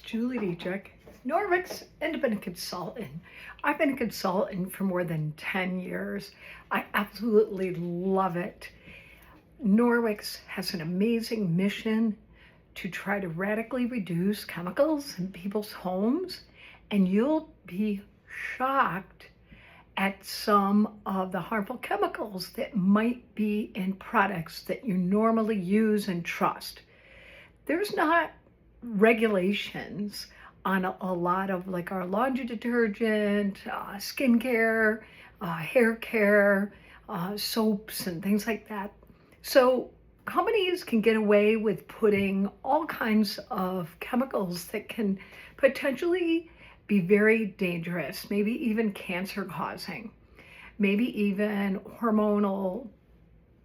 Julie Dietrich, Norwex independent consultant. I've been a consultant for more than 10 years. I absolutely love it. Norwex has an amazing mission to try to radically reduce chemicals in people's homes, and you'll be shocked at some of the harmful chemicals that might be in products that you normally use and trust. There's not regulations on a lot of like our laundry detergent, skincare, hair care, soaps and things like that. So companies can get away with putting all kinds of chemicals that can potentially be very dangerous, maybe even cancer causing, maybe even hormonal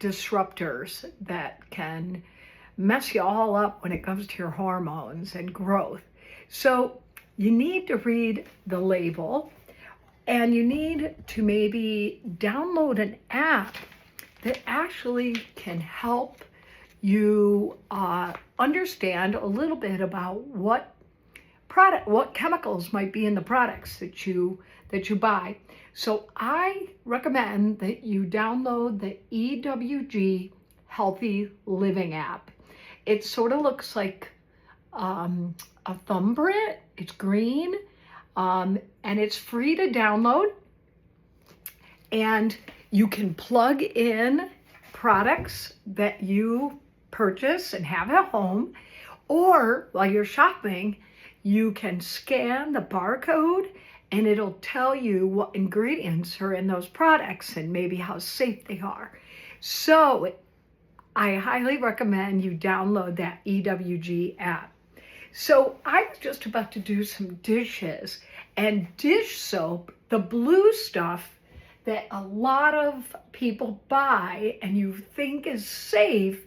disruptors that can mess you all up when it comes to your hormones and growth. So you need to read the label, and you need to maybe download an app that actually can help you understand a little bit about what chemicals might be in the products that you buy. So I recommend that you download the EWG Healthy Living app. It sort of looks like a thumbprint. It's green, and it's free to download. And you can plug in products that you purchase and have at home, or while you're shopping, you can scan the barcode and it'll tell you what ingredients are in those products and maybe how safe they are. So I highly recommend you download that EWG app. So I was just about to do some dishes, and dish soap, the blue stuff that a lot of people buy and you think is safe,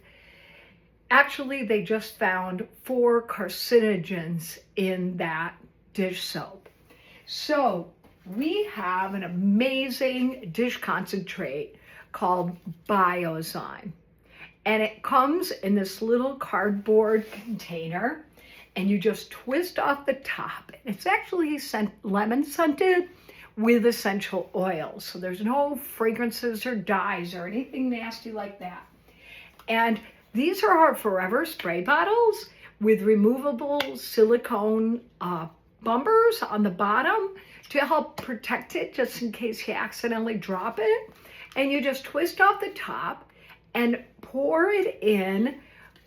actually they just found 4 carcinogens in that dish soap. So we have an amazing dish concentrate called Biozyme. And it comes in this little cardboard container, and you just twist off the top. It's actually lemon scented with essential oils. So there's no fragrances or dyes or anything nasty like that. And these are our forever spray bottles with removable silicone bumpers on the bottom to help protect it just in case you accidentally drop it. And you just twist off the top and pour it in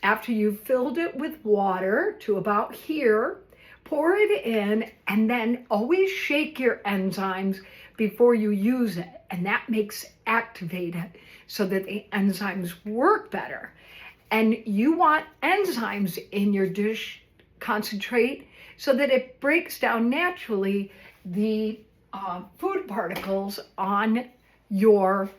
after you've filled it with water to about here. Pour it in, and then always shake your enzymes before you use it. And that makes activate it so that the enzymes work better. And you want enzymes in your dish concentrate so that it breaks down naturally the food particles on your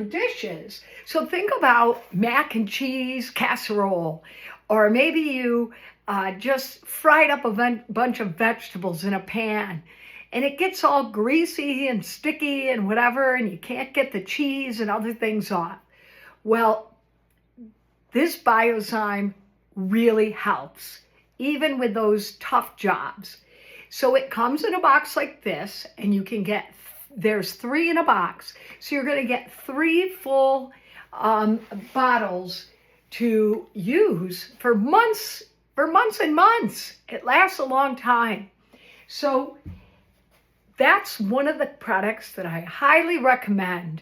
dishes. So think about mac and cheese casserole, or maybe you just fried up a bunch of vegetables in a pan, and it gets all greasy and sticky and whatever, and you can't get the cheese and other things off. Well, this Biozyme really helps, even with those tough jobs. So it comes in a box like this, and you can get, there's 3 in a box. So you're gonna get 3 full bottles to use for months and months. It lasts a long time. So that's one of the products that I highly recommend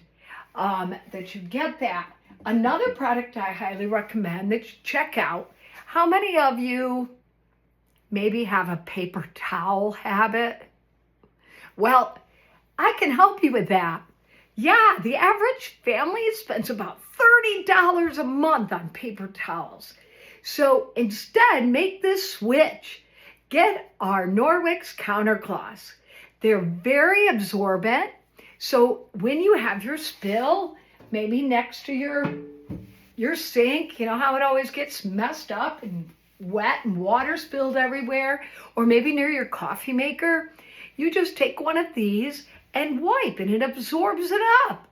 that you get that. Another product I highly recommend that you check out. How many of you maybe have a paper towel habit? Well, I can help you with that. Yeah, the average family spends about $30 a month on paper towels. So instead, make this switch. Get our Norwex countercloths. They're very absorbent. So when you have your spill, maybe next to your sink, you know how it always gets messed up and wet and water spilled everywhere, or maybe near your coffee maker, you just take one of these and wipe, and it absorbs it up.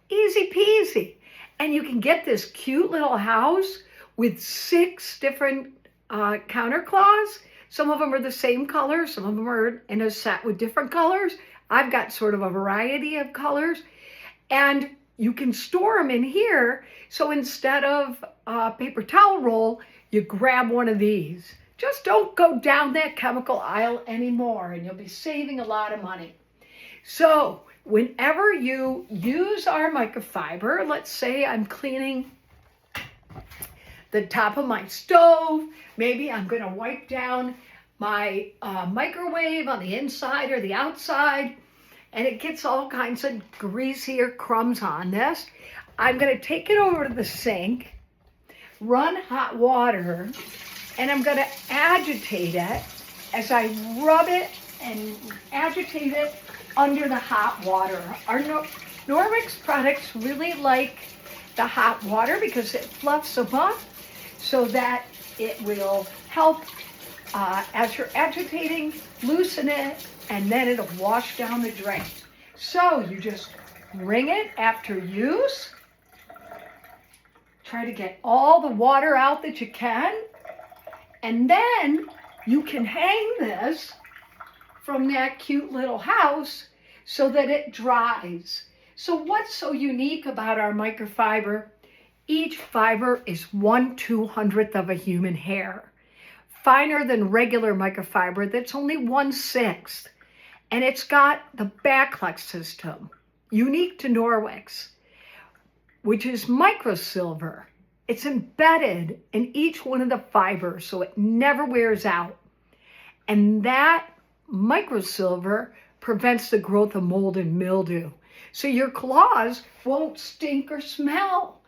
Easy peasy. And you can get this cute little house with 6 different countercloths Some of them are the same color. Some of them are in a set with different colors. I've got sort of a variety of colors. And you can store them in here. So instead of a paper towel roll, you grab one of these. Just don't go down that chemical aisle anymore, and you'll be saving a lot of money. So whenever you use our microfiber, let's say I'm cleaning the top of my stove, maybe I'm going to wipe down my microwave on the inside or the outside, and it gets all kinds of greasy or crumbs on this. I'm going to take it over to the sink, run hot water, and I'm going to agitate it as I rub it and agitate it under the hot water. Our Norwex products really like the hot water because it fluffs them up so that it will help as you're agitating, loosen it, and then it'll wash down the drain. So you just wring it after use. Try to get all the water out that you can. And then you can hang this from that cute little house so that it dries. So what's so unique about our microfiber? Each fiber is 1/200th of a human hair. Finer than regular microfiber that's only 1/6. And it's got the backlash system, unique to Norwex, which is microsilver. It's embedded in each one of the fibers, so it never wears out. And that microsilver prevents the growth of mold and mildew. So your cloths won't stink or smell.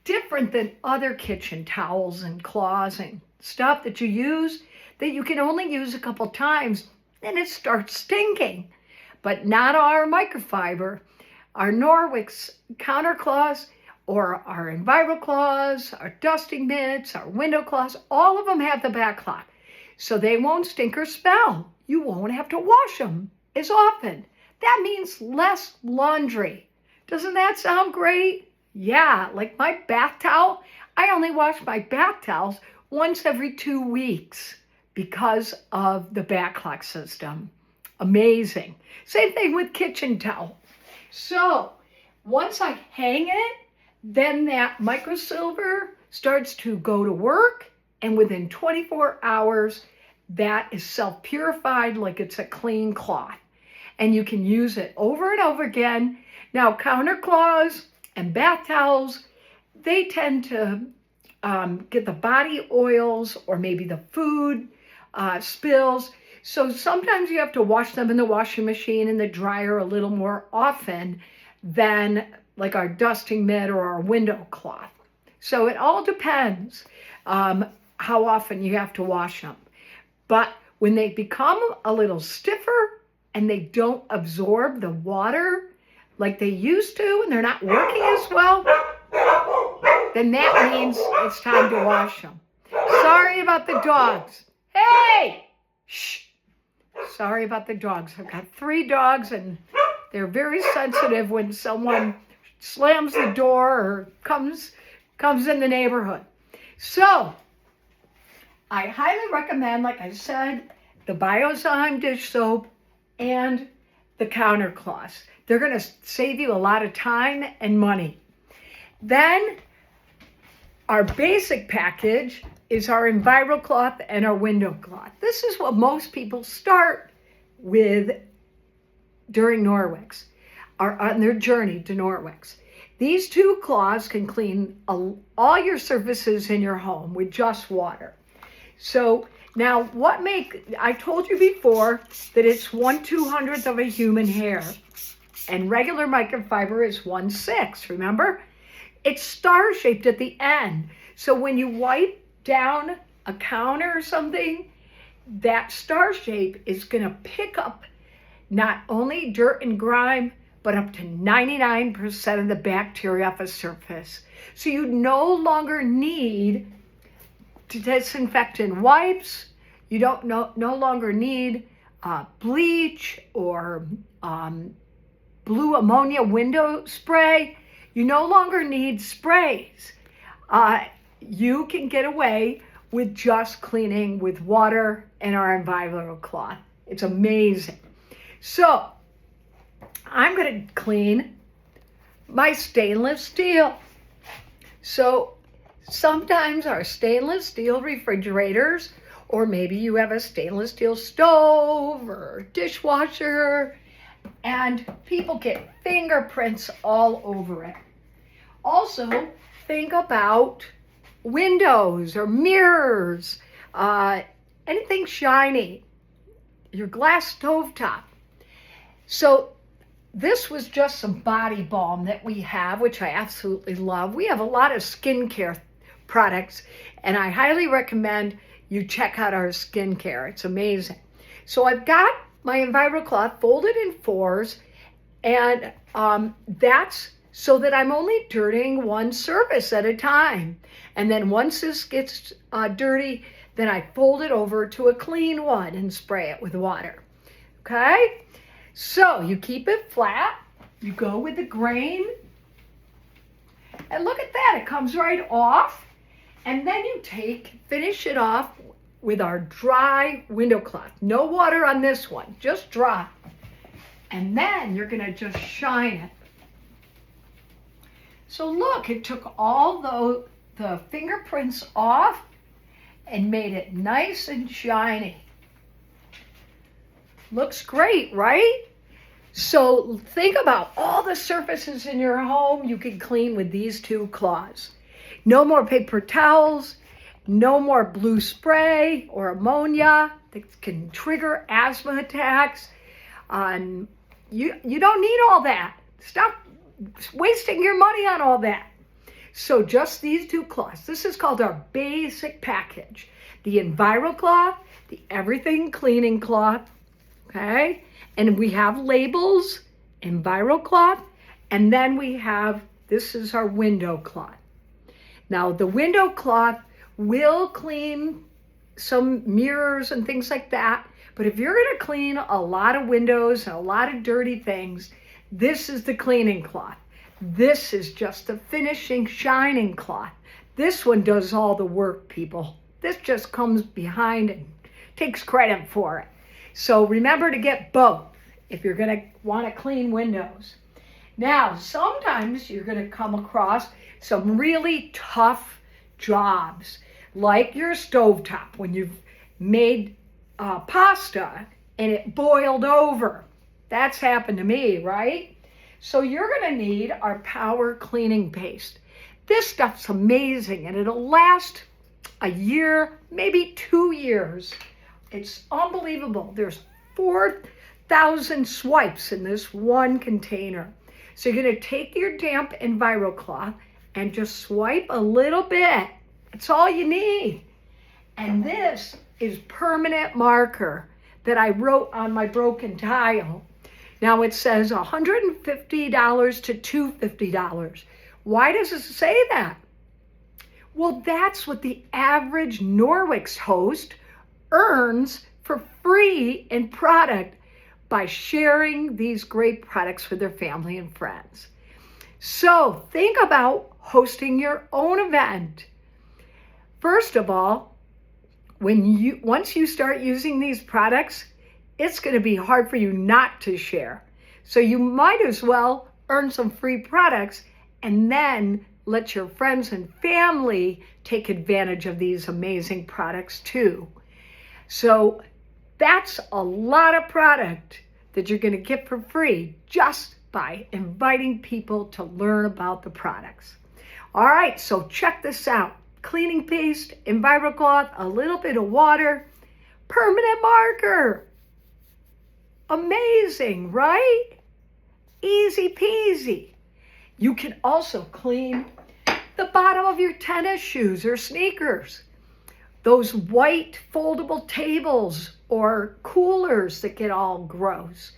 Different than other kitchen towels and cloths and stuff that you use that you can only use a couple times and it starts stinking. But not our microfiber. Our Norwex counter cloths or our Enviro cloths, our dusting mitts, our window cloths, all of them have the backlock. So they won't stink or smell. You won't have to wash them as often. That means less laundry. Doesn't that sound great? Yeah, like my bath towel. I only wash my bath towels once every 2 weeks because of the backlock system. Amazing. Same thing with kitchen towel. So once I hang it, then that microsilver starts to go to work, and within 24 hours, that is self-purified like it's a clean cloth. And you can use it over and over again. Now, counter cloths and bath towels, they tend to get the body oils or maybe the food spills. So sometimes you have to wash them in the washing machine and the dryer a little more often than like our dusting mitt or our window cloth. So it all depends how often you have to wash them. But when they become a little stiffer and they don't absorb the water like they used to and they're not working as well, then that means it's time to wash them. Sorry about the dogs. Hey! Shh! Sorry about the dogs. I've got 3 dogs and they're very sensitive when someone slams the door or comes in the neighborhood. So I highly recommend, like I said, the Biozyme dish soap and the counter cloths. They're going to save you a lot of time and money. Then our basic package is our Enviro cloth and our window cloth. This is what most people start with during Norwex, or on their journey to Norwex. These 2 cloths can clean all your surfaces in your home with just water. So now I told you before that it's 1/200th of a human hair, and regular microfiber is 1/6, remember? It's star-shaped at the end. So when you wipe down a counter or something, that star shape is gonna pick up not only dirt and grime, but up to 99% of the bacteria off a surface. So you no longer need disinfectant wipes. You don't no longer need bleach or blue ammonia window spray. You no longer need sprays. You can get away with just cleaning with water and our Enviro cloth. It's amazing. So I'm going to clean my stainless steel. So sometimes our stainless steel refrigerators, or maybe you have a stainless steel stove or dishwasher, and people get fingerprints all over it. Also, think about windows or mirrors, anything shiny, your glass stovetop. So this was just some body balm that we have, which I absolutely love. We have a lot of skincare products, and I highly recommend you check out our skincare. It's amazing. So I've got my Enviro cloth folded in fours, and that's so that I'm only dirtying one surface at a time. And then once this gets dirty, then I fold it over to a clean one and spray it with water. Okay? So you keep it flat, you go with the grain, and look at that, it comes right off. And then you finish it off with our dry window cloth. No water on this one, just dry. And then you're gonna just shine it. So look, it took all the fingerprints off and made it nice and shiny. Looks great, right? So think about all the surfaces in your home you can clean with these two cloths. No more paper towels, no more blue spray or ammonia that can trigger asthma attacks. You don't need all that. Stop wasting your money on all that. So just these two cloths. This is called our basic package. The Enviro cloth, the everything cleaning cloth, okay? And we have labels, Enviro cloth, and then we have, this is our window cloth. Now the window cloth will clean some mirrors and things like that, but if you're gonna clean a lot of windows and a lot of dirty things, this is the cleaning cloth. This is just the finishing, shining cloth. This one does all the work, people. This just comes behind and takes credit for it. So remember to get both if you're gonna wanna clean windows. Now, sometimes you're gonna come across some really tough jobs, like your stovetop when you've made pasta and it boiled over. That's happened to me, right? So you're gonna need our power cleaning paste. This stuff's amazing and it'll last a year, maybe 2 years. It's unbelievable. There's 4,000 swipes in this one container. So you're gonna take your damp Enviro cloth and just swipe a little bit. That's all you need. And this is permanent marker that I wrote on my broken tile. Now it says $150 to $250. Why does it say that? Well, that's what the average Norwex host earns for free in product by sharing these great products with their family and friends. So think about hosting your own event. First of all, once you start using these products, it's going to be hard for you not to share. So you might as well earn some free products and then let your friends and family take advantage of these amazing products too. So that's a lot of product that you're going to get for free just by inviting people to learn about the products. All right, so check this out. Cleaning paste, Enviro cloth, a little bit of water, permanent marker. Amazing, right? Easy peasy. You can also clean the bottom of your tennis shoes or sneakers. Those white foldable tables or coolers that get all gross.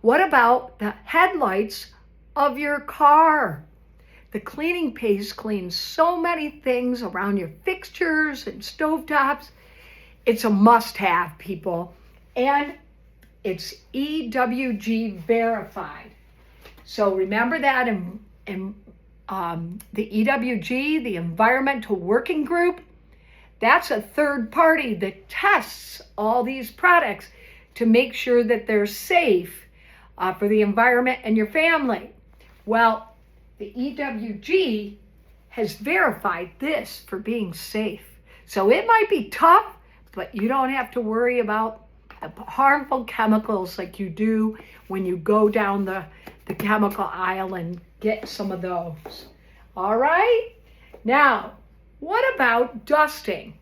What about the headlights of your car? The cleaning paste cleans so many things around your fixtures and stovetops. It's a must-have, people. And it's EWG verified. So remember that in the EWG, the Environmental Working Group, That's a third party that tests all these products to make sure that they're safe for the environment and your family. Well, the EWG has verified this for being safe. So it might be tough, but you don't have to worry about the harmful chemicals like you do when you go down the chemical aisle and get some of those. All right? Now, what about dusting?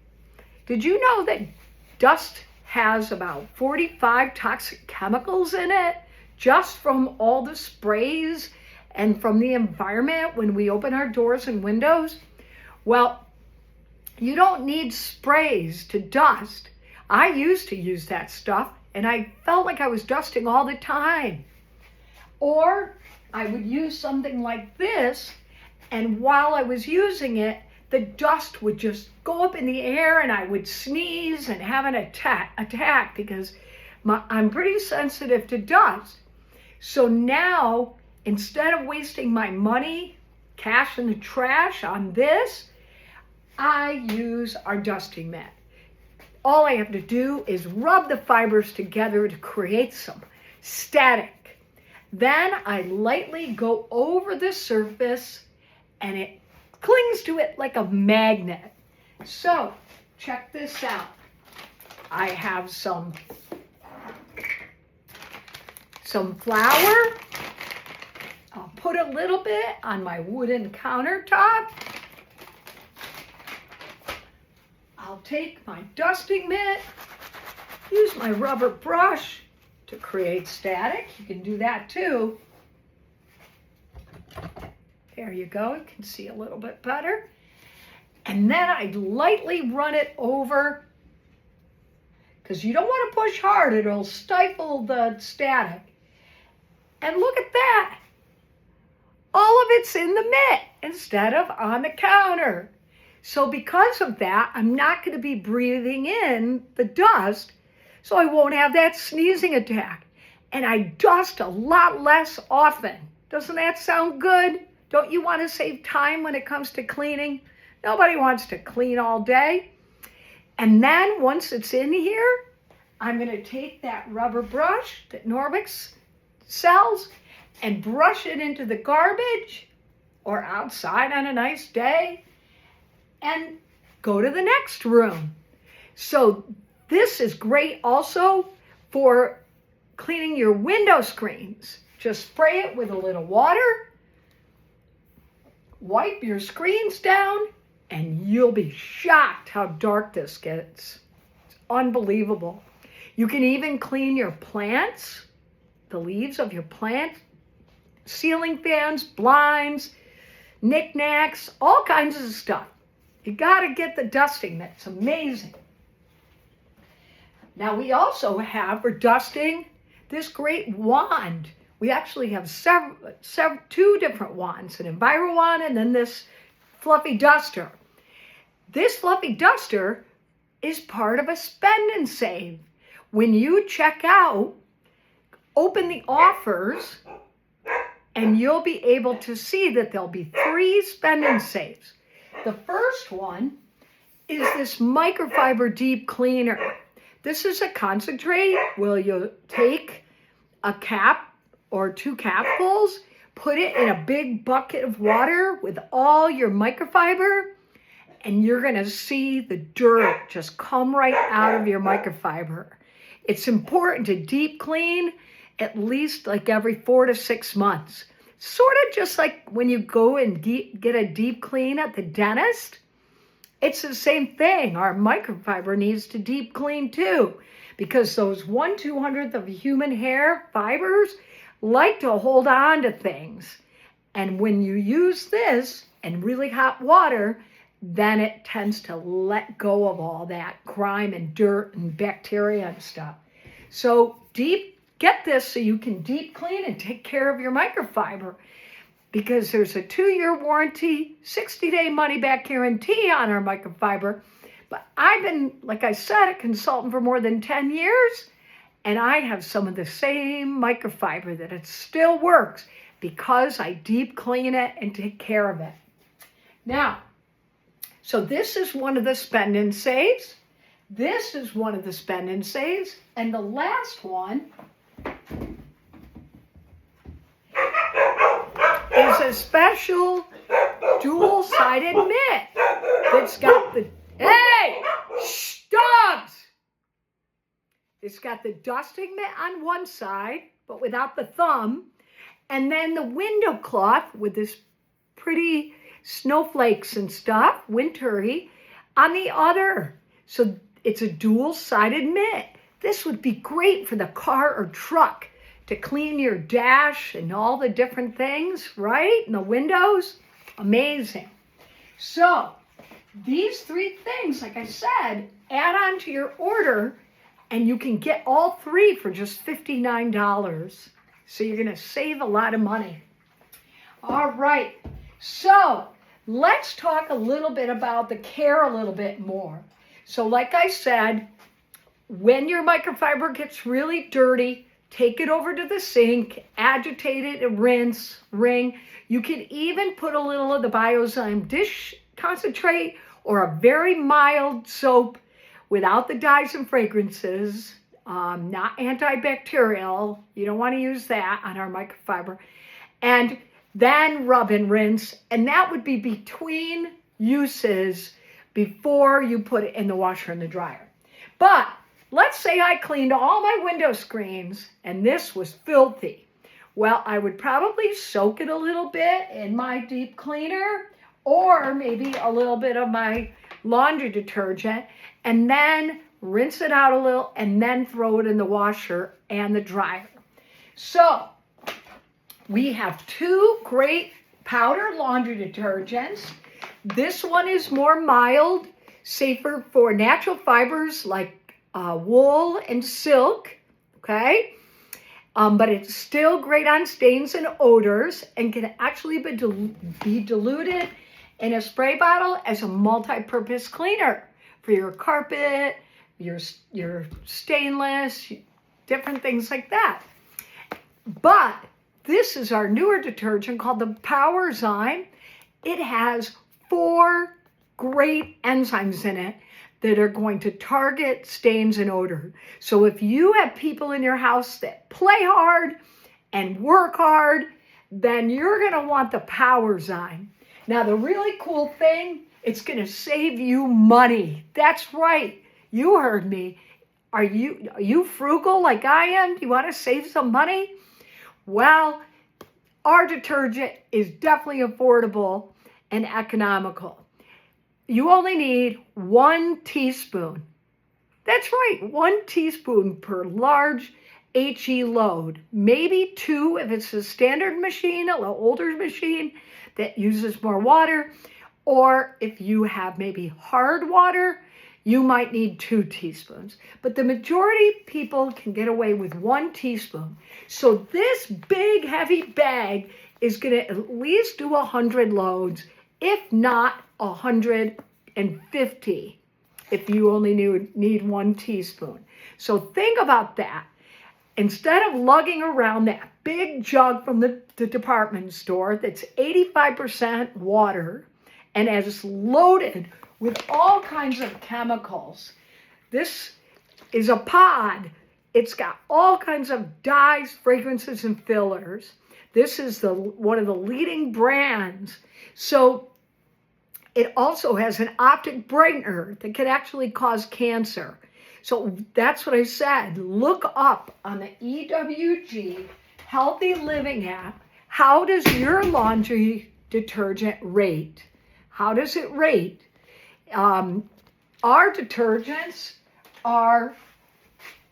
Did you know that dust has about 45 toxic chemicals in it just from all the sprays and from the environment when we open our doors and windows? Well, you don't need sprays to dust. I used to use that stuff and I felt like I was dusting all the time. Or I would use something like this, and while I was using it, the dust would just go up in the air and I would sneeze and have an attack because I'm pretty sensitive to dust. So now, instead of wasting my money, cash in the trash on this, I use our dusting mat. All I have to do is rub the fibers together to create some static. Then I lightly go over the surface and it clings to it like a magnet. So check this out. I have some flour. I'll put a little bit on my wooden countertop. I'll take my dusting mitt, use my rubber brush to create static. You can do that too. There you go, you can see a little bit better. And then I lightly run it over, because you don't want to push hard, it'll stifle the static. And look at that. All of it's in the mitt instead of on the counter. So because of that, I'm not going to be breathing in the dust, so I won't have that sneezing attack. And I dust a lot less often. Doesn't that sound good? Don't you want to save time when it comes to cleaning? Nobody wants to clean all day. And then once it's in here, I'm going to take that rubber brush that Norwex sells and brush it into the garbage or outside on a nice day and go to the next room. So this is great also for cleaning your window screens. Just spray it with a little water, wipe your screens down, and you'll be shocked how dark this gets. It's unbelievable. You can even clean your plants, the leaves of your plant, ceiling fans, blinds, knickknacks, all kinds of stuff. You got to get the dusting mitt. It's amazing. Now we also have for dusting this great wand. We actually have two different wands, an Enviro wand and then this fluffy duster. This fluffy duster is part of a spend and save. When you check out, open the offers, and you'll be able to see that there'll be 3 spend and saves. The first one is this microfiber deep cleaner. This is a concentrate where you'll take a cap or 2 capfuls, put it in a big bucket of water with all your microfiber, and you're going to see the dirt just come right out of your microfiber. It's important to deep clean at least like every 4 to 6 months. Sort of just like when you go and get a deep clean at the dentist. It's the same thing. Our microfiber needs to deep clean too, because those 1/200th of human hair fibers like to hold on to things. And when you use this in really hot water, then it tends to let go of all that grime and dirt and bacteria and stuff. So get this so you can deep clean and take care of your microfiber, because there's a 2-year warranty, 60-day money-back guarantee on our microfiber. But I've been, like I said, a consultant for more than 10 years, and I have some of the same microfiber that it still works because I deep clean it and take care of it. Now, So this is one of the spend and saves. This is one of the spend and saves. And the last one is a special dual-sided mitt that's got the, hey, shh, dogs! It's got the dusting mitt on one side, but without the thumb, and then the window cloth with this pretty snowflakes and stuff, wintry, on the other. So it's a dual-sided mitt. This would be great for the car or truck to clean your dash and all the different things, right? And the windows, amazing. So these three things, like I said, add on to your order and you can get all three for just $59. So you're gonna save a lot of money. All right, so let's talk a little bit about the care a little bit more. So like I said, when your microfiber gets really dirty, take it over to the sink, agitate it, and rinse, wring. You can even put a little of the Biozyme dish concentrate or a very mild soap without the dyes and fragrances, not antibacterial. You don't want to use that on our microfiber. And then rub and rinse. And that would be between uses before you put it in the washer and the dryer. But let's say I cleaned all my window screens and this was filthy. Well, I would probably soak it a little bit in my deep cleaner or maybe a little bit of my laundry detergent and then rinse it out a little and then throw it in the washer and the dryer. So we have two great powder laundry detergents. This one is more mild, safer for natural fibers like wool and silk, okay? But it's still great on stains and odors and can actually be diluted in a spray bottle as a multi-purpose cleaner for your carpet, your stainless, different things like that. But this is our newer detergent called the Powerzyme. It has 4 great enzymes in it that are going to target stains and odor. So if you have people in your house that play hard and work hard, then you're gonna want the Powerzyme. Now the really cool thing, it's gonna save you money. That's right, you heard me. Are you frugal like I am? Do you wanna save some money? Well, our detergent is definitely affordable and economical. You only need 1 teaspoon. That's right, 1 teaspoon per large HE load. Maybe 2 if it's a standard machine, a little older machine that uses more water. Or if you have maybe hard water, you might need 2 teaspoons. But the majority of people can get away with 1 teaspoon. So this big heavy bag is gonna at least do 100 loads, if not 150, if you only need 1 teaspoon. So think about that. Instead of lugging around that big jug from the department store that's 85% water and is loaded with all kinds of chemicals, this is a pod. It's got all kinds of dyes, fragrances, and fillers. This is one of the leading brands. So it also has an optic brightener that can actually cause cancer. So that's what I said. Look up on the EWG Healthy Living app. How does your laundry detergent rate? How does it rate? Our detergents are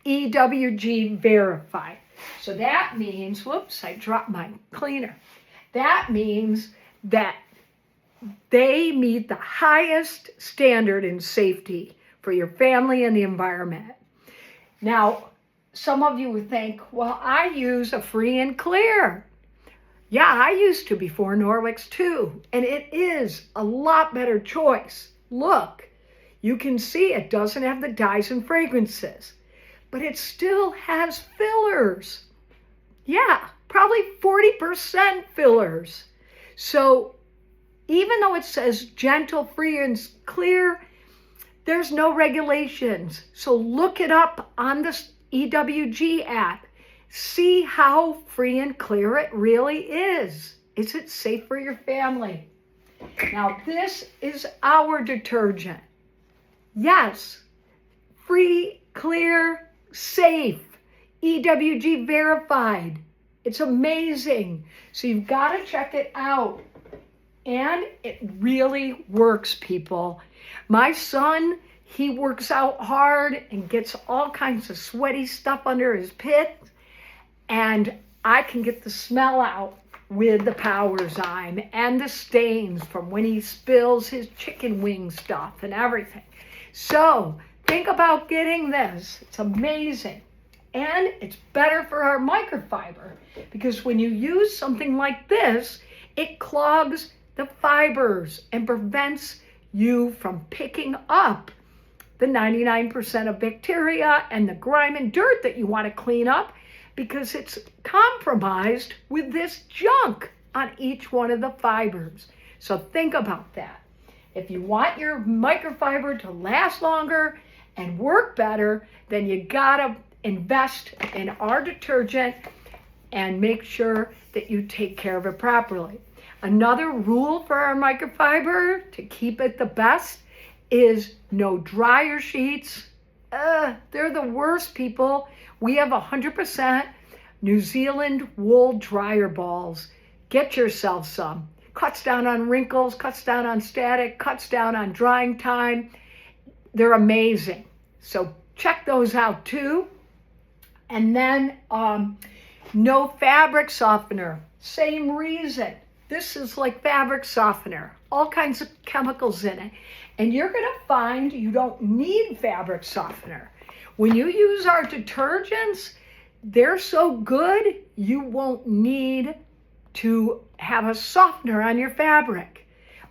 EWG verified. So that means, whoops, I dropped my cleaner. That means that they meet the highest standard in safety for your family and the environment. Now, some of you would think, well, I use a free and clear. Yeah, I used to before Norwex too, and it is a lot better choice. Look, you can see it doesn't have the dyes and fragrances, but it still has fillers. Yeah, probably 40% fillers. So Even though it says gentle, free, and clear, there's no regulations. So look it up on the EWG app. See how free and clear it really is. Is it safe for your family? Now, this is our detergent. Yes, free, clear, safe, EWG verified. It's amazing. So you've got to check it out. And it really works, people. My son, he works out hard and gets all kinds of sweaty stuff under his pit. And I can get the smell out with the Powerzyme and the stains from when he spills his chicken wing stuff and everything. So think about getting this. It's amazing. And it's better for our microfiber because when you use something like this, it clogs the fibers and prevents you from picking up the 99% of bacteria and the grime and dirt that you want to clean up because it's compromised with this junk on each one of the fibers. So think about that. If you want your microfiber to last longer and work better, then you gotta invest in our detergent and make sure that you take care of it properly. Another rule for our microfiber to keep it the best is no dryer sheets. They're the worst, people. We have 100% New Zealand wool dryer balls. Get yourself some. Cuts down on wrinkles, cuts down on static, cuts down on drying time. They're amazing. So check those out too. And then no fabric softener. Same reason. This is like fabric softener, all kinds of chemicals in it. And you're gonna find you don't need fabric softener. When you use our detergents, they're so good, you won't need to have a softener on your fabric,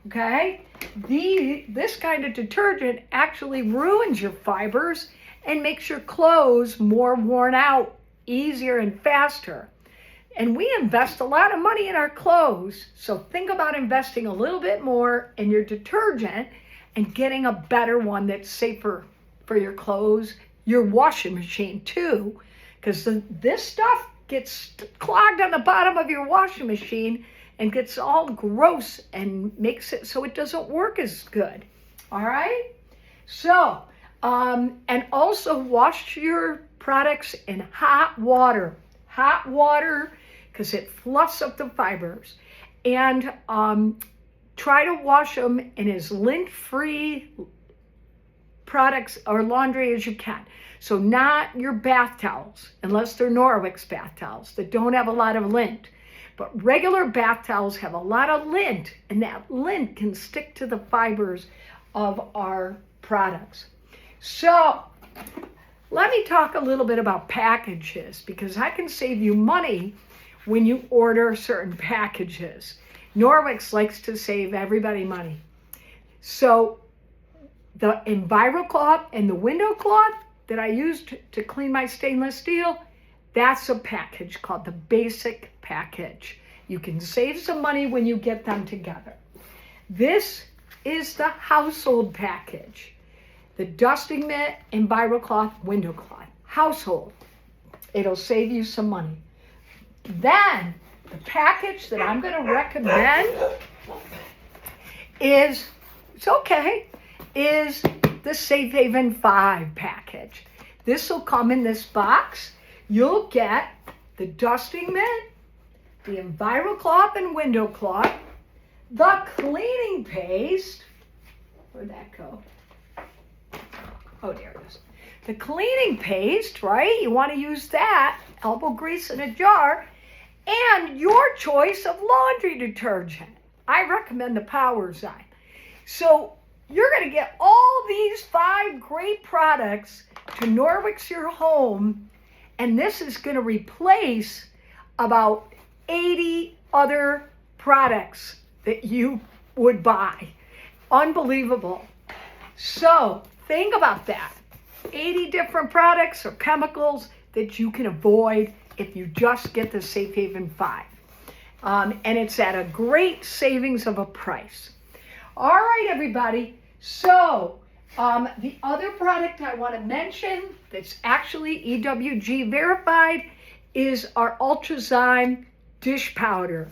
okay? This kind of detergent actually ruins your fibers and makes your clothes more worn out, easier and faster. And we invest a lot of money in our clothes, so think about investing a little bit more in your detergent and getting a better one that's safer for your clothes, your washing machine too, because this stuff gets clogged on the bottom of your washing machine and gets all gross and makes it so it doesn't work as good. All right? So, and also wash your products in hot water. Hot water, because it fluffs up the fibers. And try to wash them in as lint-free products or laundry as you can. So not your bath towels, unless they're Norwex bath towels that don't have a lot of lint. But regular bath towels have a lot of lint, and that lint can stick to the fibers of our products. So let me talk a little bit about packages, because I can save you money when you order certain packages. Norwex likes to save everybody money. So the EnviroCloth and the window cloth that I used to clean my stainless steel, that's a package called the basic package. You can save some money when you get them together. This is the household package. The dusting mitt, EnviroCloth, window cloth. Household. It'll save you some money. Then, the package that I'm going to recommend is the Safe Haven 5 package. This will come in this box. You'll get the dusting mitt, the EnviroCloth and window cloth, the cleaning paste. Where'd that go? Oh, there it is. The cleaning paste, right? You want to use that. Elbow grease in a jar. And your choice of laundry detergent. I recommend the Powerzyme. So you're going to get all these 5 great products to Norwex your home. And this is going to replace about 80 other products that you would buy. Unbelievable. So think about that. 80 different products or chemicals that you can avoid if you just get the Safe Haven 5. and it's at a great savings of a price. All right, everybody. So the other product I want to mention that's actually EWG verified is our Ultrazyme dish powder.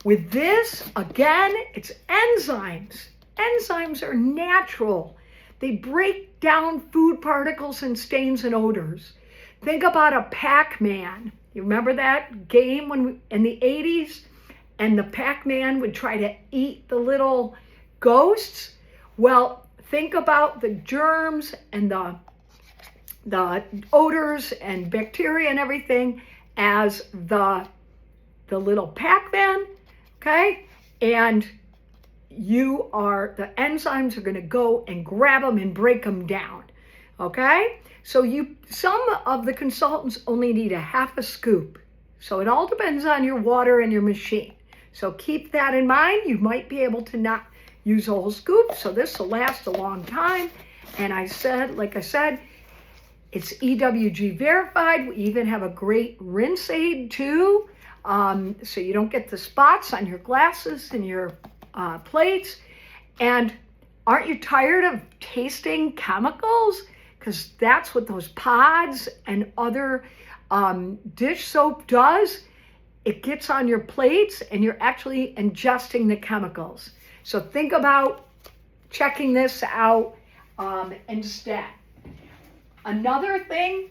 With this, again, it's enzymes. Enzymes are natural. They break down food particles and stains and odors. Think about a Pac-Man. You remember that game in the 80s? And the Pac-Man would try to eat the little ghosts? Well, think about the germs and the odors and bacteria and everything as the little Pac-Man, okay? And the enzymes are going to go and grab them and break them down, okay? So some of the consultants only need a half a scoop. So it all depends on your water and your machine. So keep that in mind. You might be able to not use a whole scoop, so this will last a long time. And like I said, it's EWG verified. We even have a great rinse aid too, so you don't get the spots on your glasses and your plates. And aren't you tired of tasting chemicals? Because that's what those pods and other dish soap does. It gets on your plates and you're actually ingesting the chemicals. So think about checking this out instead. Another thing,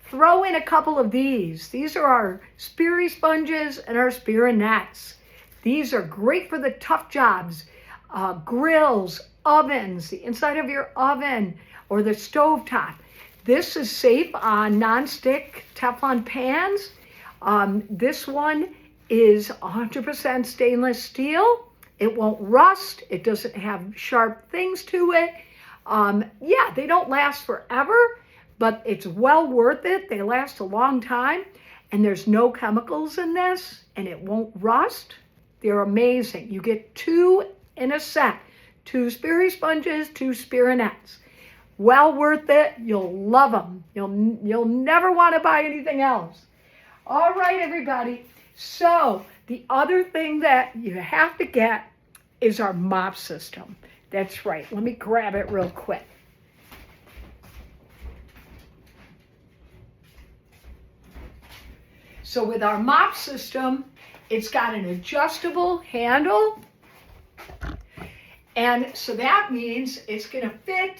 throw in a couple of these. These are our Speary sponges and our Spearinets. These are great for the tough jobs, grills, ovens, the inside of your oven or the stovetop. This is safe on non-stick Teflon pans. This one is 100% stainless steel. It won't rust. It doesn't have sharp things to it. Yeah, they don't last forever, but it's well worth it. They last a long time, and there's no chemicals in this, and it won't rust. They're amazing. You get 2 in a set, 2 Speary sponges, 2 Spearinets. Well worth it. You'll love them. You'll never want to buy anything else. All right, everybody. So the other thing that you have to get is our mop system. That's right. Let me grab it real quick. So with our mop system, it's got an adjustable handle. And so that means it's going to fit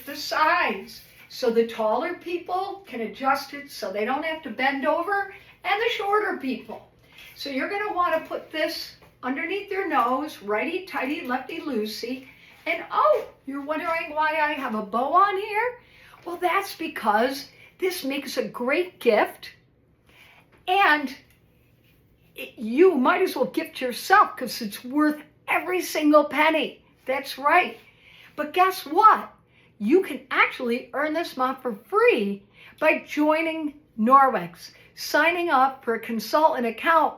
the size. So the taller people can adjust it so they don't have to bend over, and the shorter people. So you're going to want to put this underneath your nose, righty-tighty, lefty-loosey. And oh, you're wondering why I have a bow on here? Well, that's because this makes a great gift, and you might as well gift yourself because it's worth every single penny. That's right. But guess what? You can actually earn this mop for free by joining Norwex, signing up for a consultant account.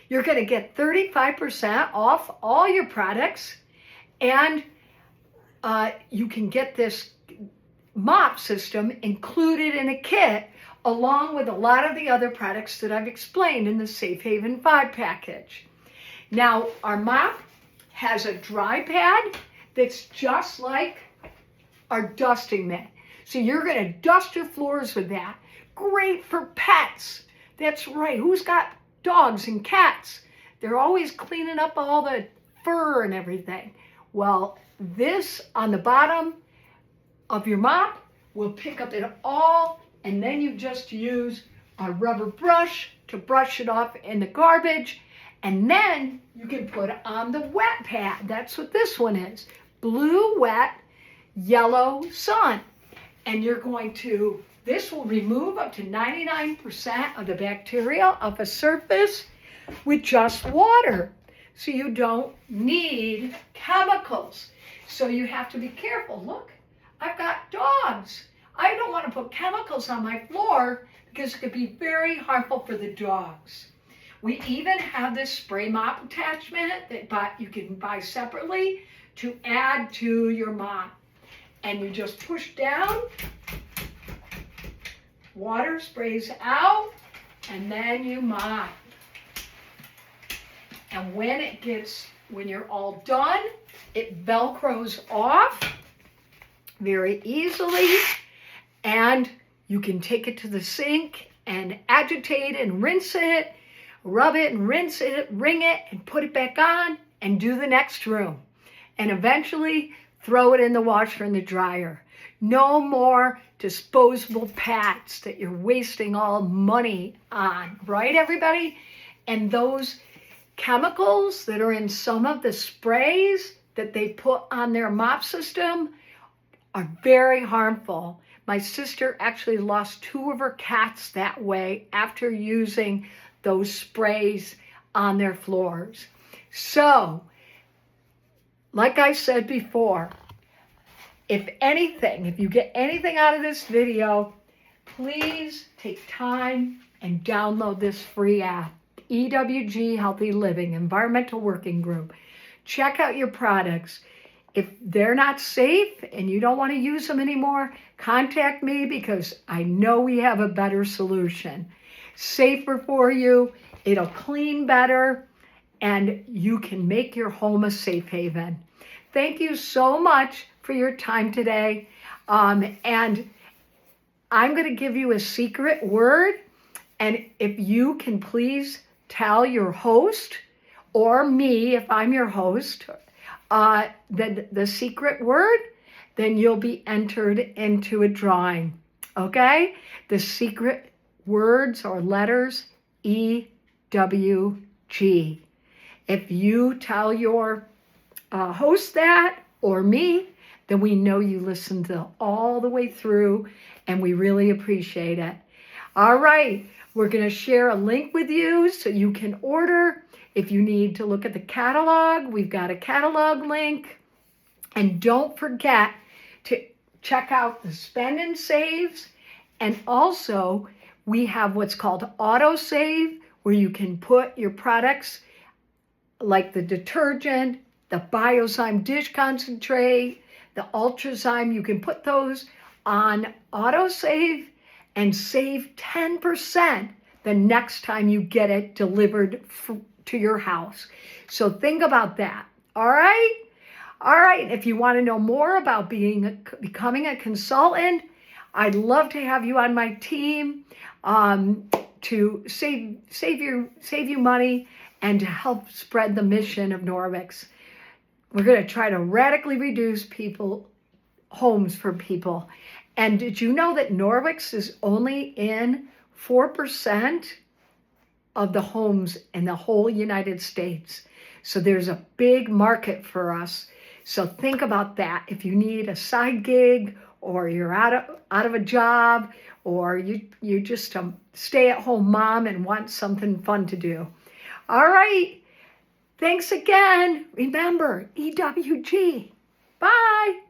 You're going to get 35% off all your products, and you can get this mop system included in a kit along with a lot of the other products that I've explained in the Safe Haven 5 package. Now, our mop has a dry pad that's just like our dusting mitt. So you're going to dust your floors with that. Great for pets. That's right. Who's got dogs and cats? They're always cleaning up all the fur and everything. Well, this on the bottom of your mop will pick up it all, and then you just use a rubber brush to brush it off in the garbage, and then you can put it on the wet pad. That's what this one is. Blue wet, yellow sun. And this will remove up to 99% of the bacteria of a surface with just water. So you don't need chemicals. So you have to be careful. Look, I've got dogs. I don't want to put chemicals on my floor because it could be very harmful for the dogs. We even have this spray mop attachment that you can buy separately to add to your mop. And you just push down, water sprays out, and then you mop. And when you're all done, it Velcros off very easily, and you can take it to the sink and agitate and rinse it, rub it and rinse it, wring it, and put it back on, and do the next room. And eventually throw it in the washer and the dryer. No more disposable pads that you're wasting all money on, right, everybody? And those chemicals that are in some of the sprays that they put on their mop system are very harmful. My sister actually lost 2 of her cats that way after using those sprays on their floors. So, like I said before, if you get anything out of this video, please take time and download this free app, EWG Healthy Living, Environmental Working Group. Check out your products. If they're not safe and you don't want to use them anymore, contact me because I know we have a better solution. Safer for you, it'll clean better, and you can make your home a safe haven. Thank you so much for your time today. And I'm going to give you a secret word. And if you can please tell your host or me, if I'm your host, the secret word, then you'll be entered into a drawing. Okay? The secret words or letters, EWG. If you tell your host that or me, then we know you listened all the way through, and we really appreciate it. All right, we're going to share a link with you so you can order. If you need to look at the catalog, we've got a catalog link. And don't forget to check out the spend and saves. And also, we have what's called auto save, where you can put your products like the detergent, the Biozyme dish concentrate, the Ultrazyme, you can put those on autosave and save 10% the next time you get it delivered to your house. So think about that. All right? All right. If you want to know more about becoming a consultant, I'd love to have you on my team to save you money and to help spread the mission of Norwex. We're going to try to radically reduce homes for people. And did you know that Norwex is only in 4% of the homes in the whole United States? So there's a big market for us. So think about that. If you need a side gig, or you're out of a job, or you just a stay-at-home mom and want something fun to do. All right. Thanks again. Remember, EWG. Bye.